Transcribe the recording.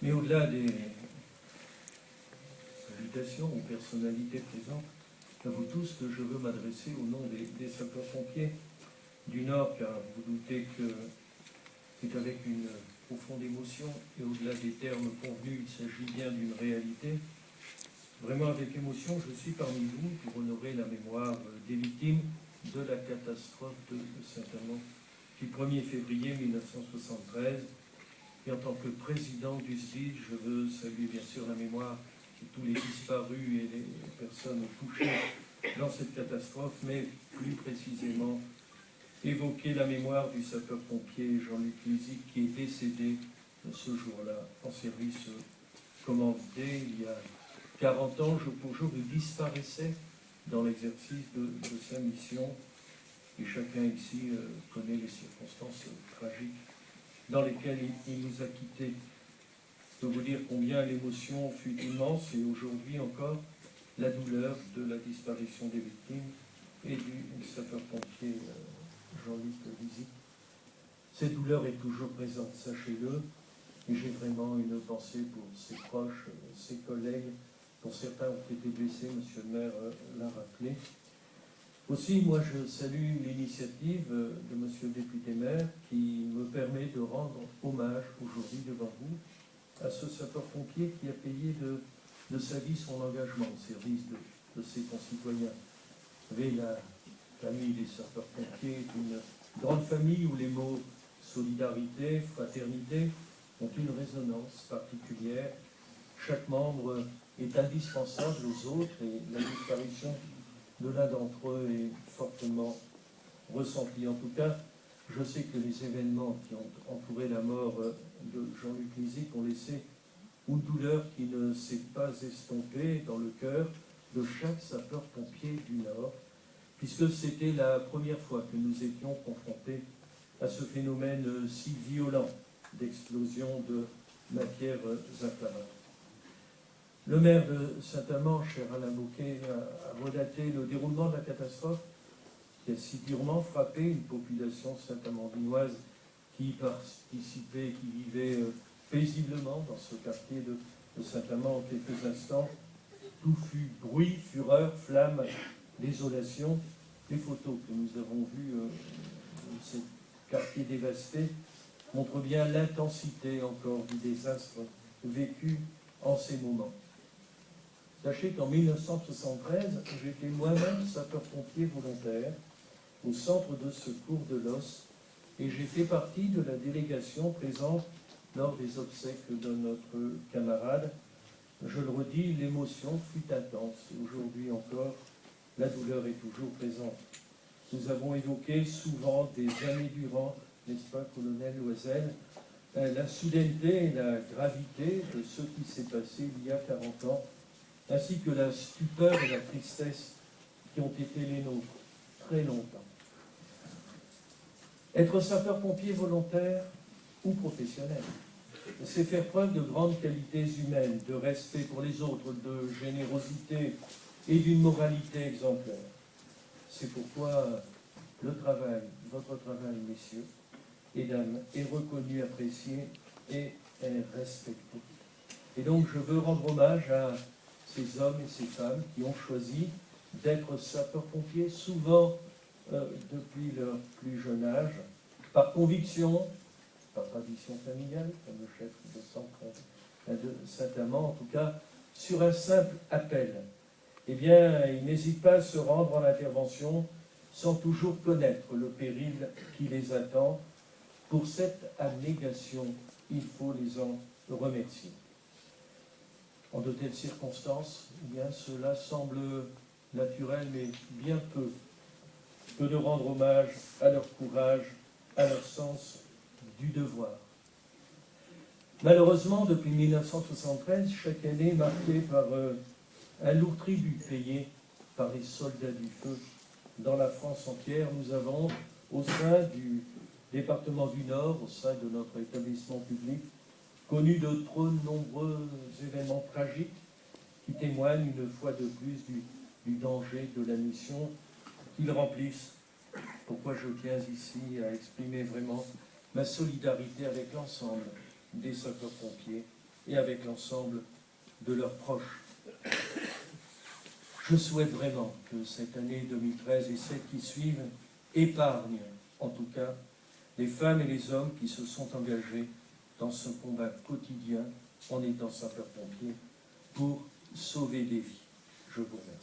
Mais au-delà des salutations aux personnalités présentes, à vous tous, je veux m'adresser au nom des sapeurs-pompiers du Nord, car vous doutez que c'est avec une profonde émotion, et au-delà des termes convenus, il s'agit bien d'une réalité. Vraiment avec émotion, je suis parmi vous pour honorer la mémoire des victimes de la catastrophe de Saint-Amand du 1er février 1973. Et en tant que président du SDIS, je veux saluer bien sûr la mémoire de tous les disparus et les personnes touchées dans cette catastrophe, mais plus précisément évoquer la mémoire du sapeur-pompier Jean-Luc Lizy qui est décédé ce jour-là en service commandé il y a 40 ans, jour pour jour. Il disparaissait dans l'exercice de sa mission, et chacun ici connaît les circonstances tragiques dans lesquelles il nous a quittés. Je peux vous dire combien l'émotion fut immense, et aujourd'hui encore, la douleur de la disparition des victimes et du sapeur-pompier Jean-Luc Lizy. Cette douleur est toujours présente, sachez-le, et j'ai vraiment une pensée pour ses proches, ses collègues, dont certains ont été blessés, monsieur le maire l'a rappelé. Aussi, moi, je salue l'initiative de monsieur le député maire qui me permet de rendre hommage aujourd'hui devant vous à ce sapeur-pompier qui a payé de sa vie son engagement au service de ses concitoyens. Vous savez, la famille des sapeurs-pompiers est une grande famille où les mots solidarité, fraternité ont une résonance particulière. Chaque membre est indispensable aux autres et la disparition de l'un d'entre eux est fortement ressentie. En tout cas, je sais que les événements qui ont entouré la mort de Jean-Luc Lizy ont laissé une douleur qui ne s'est pas estompée dans le cœur de chaque sapeur-pompier du Nord, puisque c'était la première fois que nous étions confrontés à ce phénomène si violent d'explosion de matières inflammables. Le maire de Saint-Amand, cher Alain Bouquet, a relaté le déroulement de la catastrophe qui a si durement frappé une population saint-amandinoise qui participait, qui vivait paisiblement dans ce quartier de Saint-Amand en quelques instants. Tout fut bruit, fureur, flamme, désolation. Les photos que nous avons vues de ces quartiers dévastés montrent bien l'intensité encore du désastre vécu en ces moments. Sachez qu'en 1973, j'étais moi-même sapeur-pompier volontaire au centre de secours de Los, et j'ai fait partie de la délégation présente lors des obsèques de notre camarade. Je le redis, l'émotion fut intense. Aujourd'hui encore, la douleur est toujours présente. Nous avons évoqué souvent des années durant, n'est-ce pas, colonel Loisel, la soudaineté et la gravité de ce qui s'est passé il y a 40 ans, ainsi que la stupeur et la tristesse qui ont été les nôtres très longtemps. Être sapeur-pompier volontaire ou professionnel, c'est faire preuve de grandes qualités humaines, de respect pour les autres, de générosité et d'une moralité exemplaire. C'est pourquoi le travail, votre travail, messieurs et dames, est reconnu, apprécié et est respecté. Et donc je veux rendre hommage à ces hommes et ces femmes qui ont choisi d'être sapeurs-pompiers, souvent depuis leur plus jeune âge, par conviction, par tradition familiale, comme le chef de centre de Saint-Amand, en tout cas, sur un simple appel. Eh bien, ils n'hésitent pas à se rendre en intervention sans toujours connaître le péril qui les attend. Pour cette abnégation, il faut les en remercier. En de telles circonstances, eh bien, cela semble naturel, mais bien peu que de rendre hommage à leur courage, à leur sens du devoir. Malheureusement, depuis 1973, chaque année est marquée par un lourd tribut payé par les soldats du feu dans la France entière. Nous avons, au sein du département du Nord, au sein de notre établissement public, connu de trop nombreux événements tragiques qui témoignent une fois de plus du danger de la mission qu'ils remplissent. Pourquoi je tiens ici à exprimer vraiment ma solidarité avec l'ensemble des sapeurs-pompiers et avec l'ensemble de leurs proches. Je souhaite vraiment que cette année 2013 et celles qui suivent épargnent, en tout cas, les femmes et les hommes qui se sont engagés dans ce combat quotidien en étant sapeurs-pompiers pour sauver des vies. Je vous remercie.